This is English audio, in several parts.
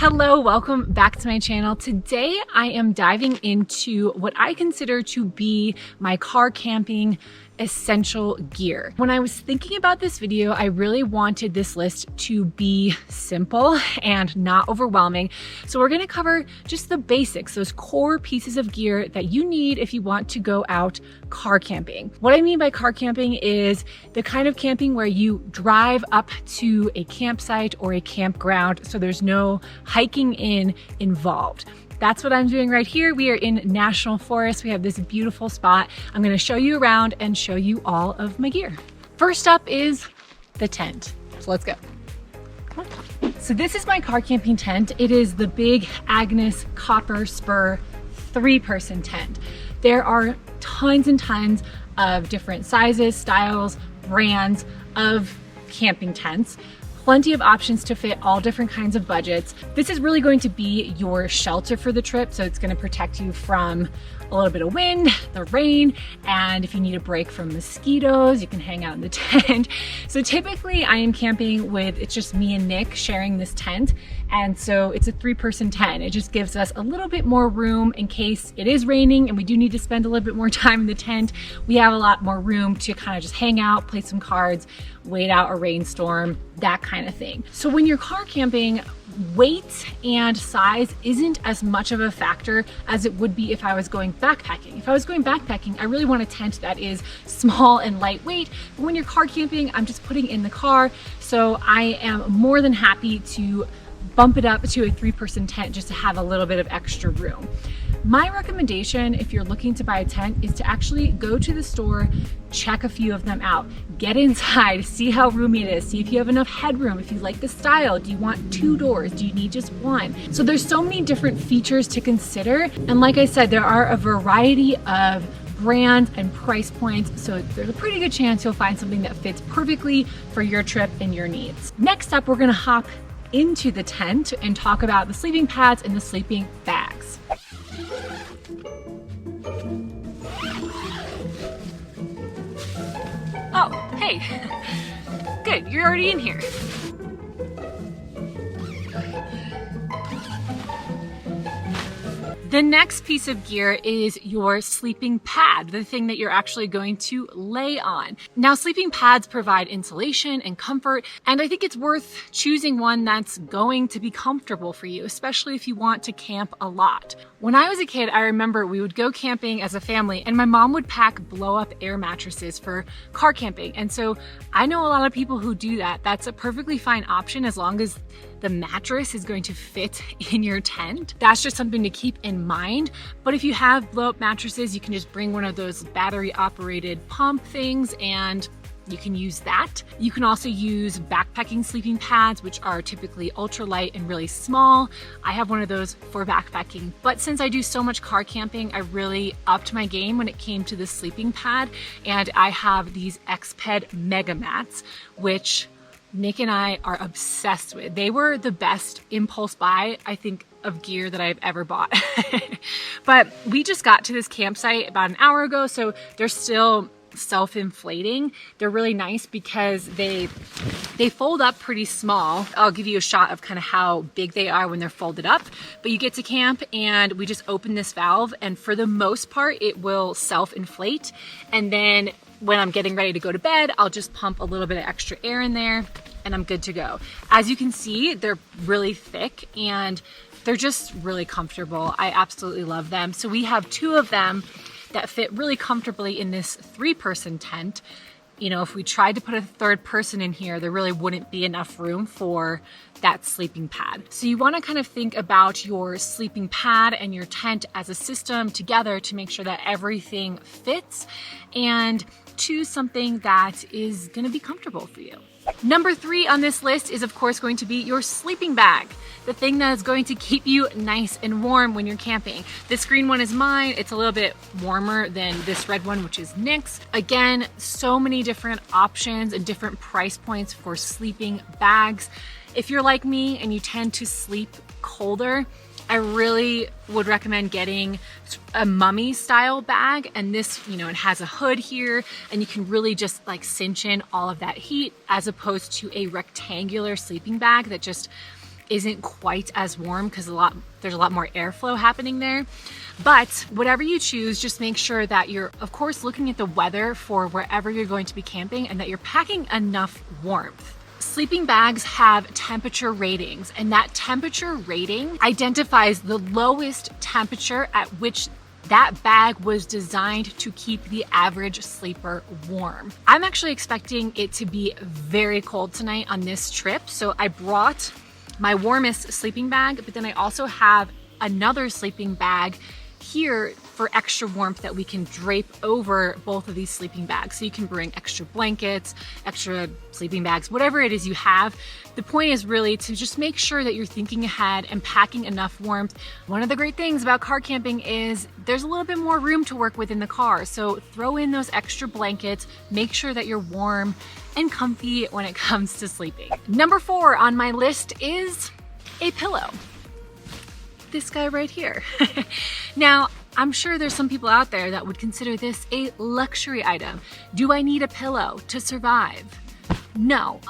Hello, welcome back to my channel. Today I am diving into what I consider to be my car camping essential gear. When I was thinking about this video, I really wanted this list to be simple and not overwhelming. So we're gonna cover just the basics, those core pieces of gear that you need if you want to go out car camping. What I mean by car camping is the kind of camping where you drive up to a campsite or a campground, so there's no hiking involved. That's what I'm doing right here. We are in National Forest. We have this beautiful spot. I'm gonna show you around and show you all of my gear. First up is the tent. So let's go. Come on. So this is my car camping tent. It is the big Agnes Copper Spur 3-person tent. There are tons and tons of different sizes, styles, brands of camping tents. Plenty of options to fit all different kinds of budgets. This is really going to be your shelter for the trip, so it's going to protect you from a little bit of wind, the rain, and if you need a break from mosquitoes, you can hang out in the tent. So typically I am camping with, it's just me and Nick sharing this tent, and so it's a 3-person tent. It just gives us a little bit more room in case it is raining and we do need to spend a little bit more time in the tent. We have a lot more room to kind of just hang out, play some cards, wait out a rainstorm, that kind of thing. So when you're car camping, weight and size isn't as much of a factor as it would be if I was going backpacking. If I was going backpacking, I really want a tent that is small and lightweight. But when you're car camping, I'm just putting in the car. So I am more than happy to bump it up to a 3-person tent just to have a little bit of extra room. My recommendation, if you're looking to buy a tent, is to actually go to the store, check a few of them out, get inside, see how roomy it is, see if you have enough headroom, if you like the style, do you want 2 doors, do you need just 1? So there's so many different features to consider. And like I said, there are a variety of brands and price points, so there's a pretty good chance you'll find something that fits perfectly for your trip and your needs. Next up, we're gonna hop into the tent and talk about the sleeping pads and the sleeping bags. Oh, hey, good, you're already in here. The next piece of gear is your sleeping pad, the thing that you're actually going to lay on. Now, sleeping pads provide insulation and comfort, and I think it's worth choosing one that's going to be comfortable for you, especially if you want to camp a lot. When I was a kid, I remember we would go camping as a family, and my mom would pack blow-up air mattresses for car camping. And so I know a lot of people who do that. That's a perfectly fine option as long as the mattress is going to fit in your tent. That's just something to keep in mind. But if you have blow-up mattresses, you can just bring one of those battery-operated pump things and you can use that. You can also use backpacking sleeping pads, which are typically ultralight and really small. I have one of those for backpacking. But since I do so much car camping, I really upped my game when it came to the sleeping pad. And I have these Exped Mega Mats, which Nick and I are obsessed with. They were the best impulse buy, I think, of gear that I've ever bought. But we just got to this campsite about an hour ago, so they're still self-inflating. They're really nice because they fold up pretty small. I'll give you a shot of kind of how big they are when they're folded up, but you get to camp and we just open this valve, and for the most part it will self-inflate, and then when I'm getting ready to go to bed, I'll just pump a little bit of extra air in there and I'm good to go. As you can see, they're really thick and they're just really comfortable. I absolutely love them. So we have 2 of them that fit really comfortably in this 3-person tent. You know, if we tried to put a 3rd person in here, there really wouldn't be enough room for that sleeping pad. So you want to kind of think about your sleeping pad and your tent as a system together to make sure that everything fits and choose something that is going to be comfortable for you. Number 3 on this list is of course going to be your sleeping bag, the thing that is going to keep you nice and warm when you're camping. This green one is mine. It's a little bit warmer than this red one, which is Nick's. Again, so many different options and different price points for sleeping bags. If you're like me and you tend to sleep colder, I really would recommend getting a mummy style bag. And this, you know, it has a hood here and you can really just like cinch in all of that heat, as opposed to a rectangular sleeping bag that just isn't quite as warm because there's a lot more airflow happening there. But whatever you choose, just make sure that you're, of course, looking at the weather for wherever you're going to be camping and that you're packing enough warmth. Sleeping bags have temperature ratings, and that temperature rating identifies the lowest temperature at which that bag was designed to keep the average sleeper warm. I'm actually expecting it to be very cold tonight on this trip, so I brought my warmest sleeping bag, but then I also have another sleeping bag here for extra warmth that we can drape over both of these sleeping bags. So you can bring extra blankets, extra sleeping bags, whatever it is you have. The point is really to just make sure that you're thinking ahead and packing enough warmth. One of the great things about car camping is there's a little bit more room to work with in the car. So throw in those extra blankets, make sure that you're warm and comfy when it comes to sleeping. Number 4 on my list is a pillow. This guy right here. Now, I'm sure there's some people out there that would consider this a luxury item. Do I need a pillow to survive? No,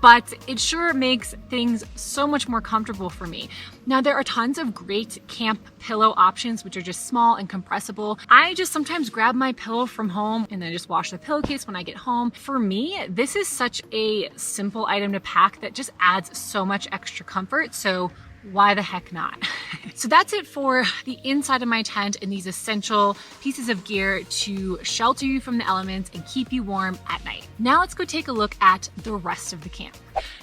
but it sure makes things so much more comfortable for me. Now, there are tons of great camp pillow options, which are just small and compressible. I just sometimes grab my pillow from home and then just wash the pillowcase when I get home. For me, this is such a simple item to pack that just adds so much extra comfort. So why the heck not? So that's it for the inside of my tent and these essential pieces of gear to shelter you from the elements and keep you warm at night. Now let's go take a look at the rest of the camp.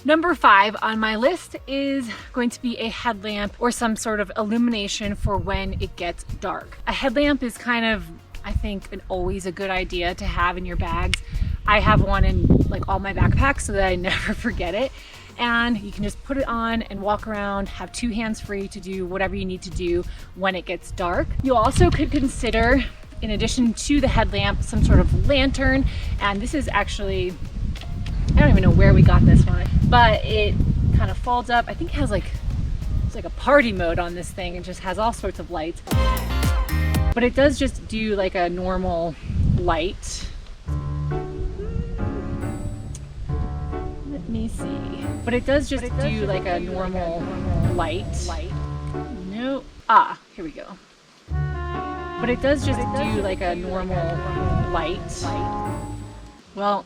Number 5 on my list is going to be a headlamp or some sort of illumination for when it gets dark. A headlamp is kind of, I think, always a good idea to have in your bags. I have one in like all my backpacks so that I never forget it. And you can just put it on and walk around, have 2 hands free to do whatever you need to do when it gets dark. You also could consider, in addition to the headlamp, some sort of lantern. And this is actually, I don't even know where we got this one, but it kind of folds up. I think it has it's like a party mode on this thing. It just has all sorts of lights. But it does just do like a normal light. Let me see. But it does just do like a normal light. No. Ah, here we go. But it does just do like a normal light. Well,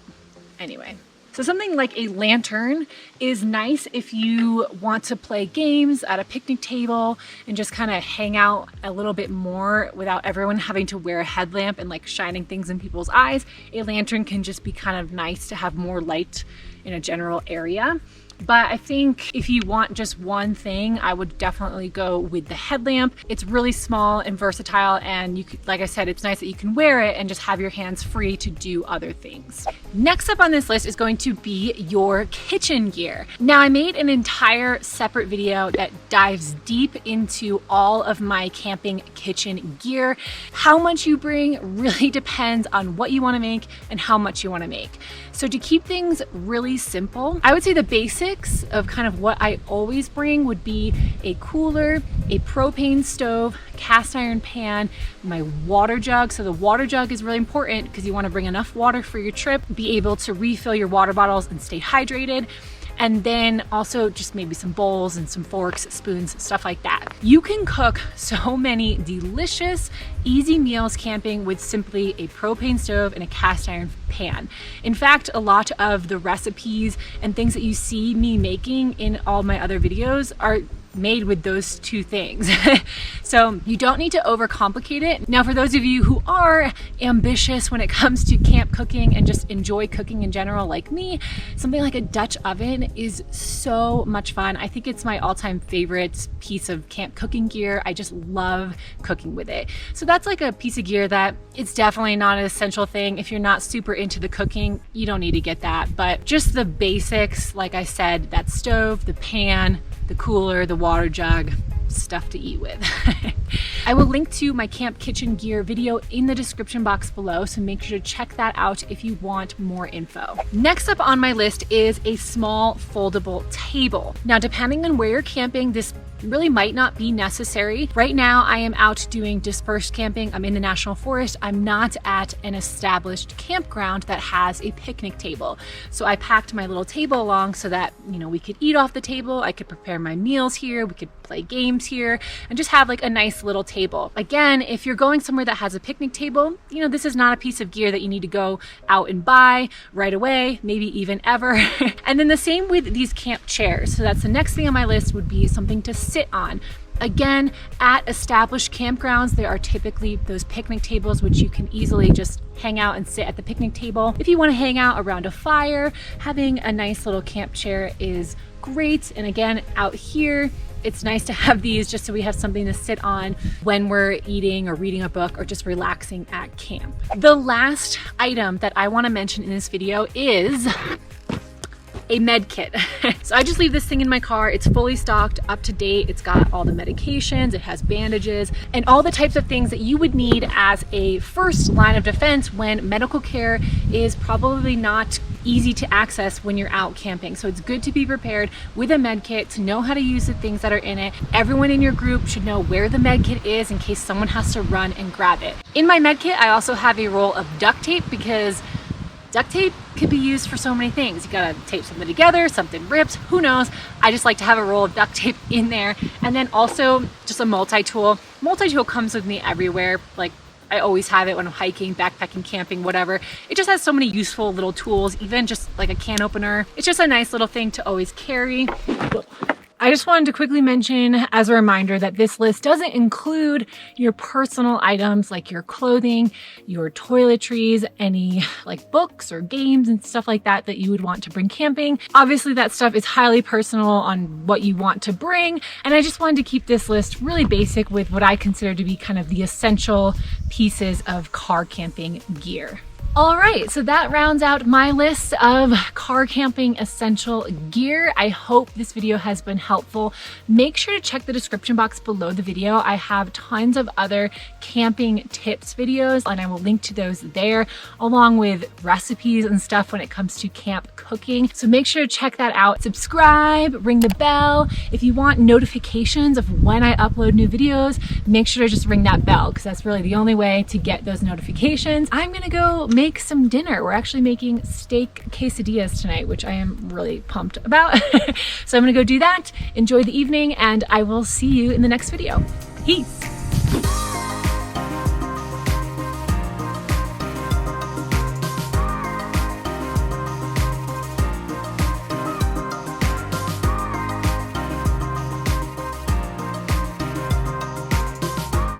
anyway. So something like a lantern is nice if you want to play games at a picnic table and just kind of hang out a little bit more without everyone having to wear a headlamp and like shining things in people's eyes. A lantern can just be kind of nice to have more light in a general area. But I think if you want just one thing, I would definitely go with the headlamp. It's really small and versatile, and you could, like I said, it's nice that you can wear it and just have your hands free to do other things. Next up on this list is going to be your kitchen gear. Now, I made an entire separate video that dives deep into all of my camping kitchen gear. How much you bring really depends on what you want to make and how much you want to make. So to keep things really simple, I would say the basics of kind of what I always bring would be a cooler, a propane stove, cast iron pan, my water jug. So the water jug is really important because you want to bring enough water for your trip, be able to refill your water bottles and stay hydrated. And then also just maybe some bowls and some forks, spoons, stuff like that. You can cook so many delicious, easy meals camping with simply a propane stove and a cast iron pan. In fact, a lot of the recipes and things that you see me making in all my other videos are made with those 2 things. So you don't need to overcomplicate it. Now, for those of you who are ambitious when it comes to camp cooking and just enjoy cooking in general like me, something like a Dutch oven is so much fun. I think it's my all-time favorite piece of camp cooking gear. I just love cooking with it. So that's like a piece of gear that it's definitely not an essential thing. If you're not super into the cooking, you don't need to get that. But just the basics, like I said, that stove, the pan, the cooler, the water jug, stuff to eat with. I will link to my camp kitchen gear video in the description box below, so make sure to check that out if you want more info. Next up on my list is a small foldable table. Now, depending on where you're camping, this really might not be necessary. Right now, I am out doing dispersed camping. I'm in the national forest. I'm not at an established campground that has a picnic table. So I packed my little table along so that, you know, we could eat off the table. I could prepare my meals here. We could play games here and just have like a nice little table. Again, if you're going somewhere that has a picnic table, you know, this is not a piece of gear that you need to go out and buy right away, maybe even ever. And then the same with these camp chairs. So that's the next thing on my list, would be something to sit on. Again, at established campgrounds, there are typically those picnic tables, which you can easily just hang out and sit at the picnic table. If you want to hang out around a fire, having a nice little camp chair is great. And again, out here, it's nice to have these just so we have something to sit on when we're eating or reading a book or just relaxing at camp. The last item that I want to mention in this video is a med kit. So I just leave this thing in my car. It's fully stocked, up to date. It's got all the medications, it has bandages, and all the types of things that you would need as a first line of defense when medical care is probably not easy to access when you're out camping. So it's good to be prepared with a med kit, to know how to use the things that are in it. Everyone in your group should know where the med kit is in case someone has to run and grab it. In my med kit, I also have a roll of duct tape, because duct tape could be used for so many things. You gotta tape something together, something rips, who knows? I just like to have a roll of duct tape in there. And then also just a multi-tool. Multi-tool comes with me everywhere. Like, I always have it when I'm hiking, backpacking, camping, whatever. It just has so many useful little tools, even just like a can opener. It's just a nice little thing to always carry. I just wanted to quickly mention as a reminder that this list doesn't include your personal items like your clothing, your toiletries, any like books or games and stuff like that that you would want to bring camping. Obviously that stuff is highly personal on what you want to bring. And I just wanted to keep this list really basic with what I consider to be kind of the essential pieces of car camping gear. All right, so that rounds out my list of car camping essential gear. I hope this video has been helpful. Make sure to check the description box below the video. I have tons of other camping tips videos, and I will link to those there, along with recipes and stuff when it comes to camp cooking. So make sure to check that out. Subscribe, ring the bell. If you want notifications of when I upload new videos, make sure to just ring that bell, because that's really the only way to get those notifications. I'm gonna go make some dinner. We're actually making steak quesadillas tonight, which I am really pumped about. So I'm gonna go do that. Enjoy the evening, and I will see you in the next video. Peace.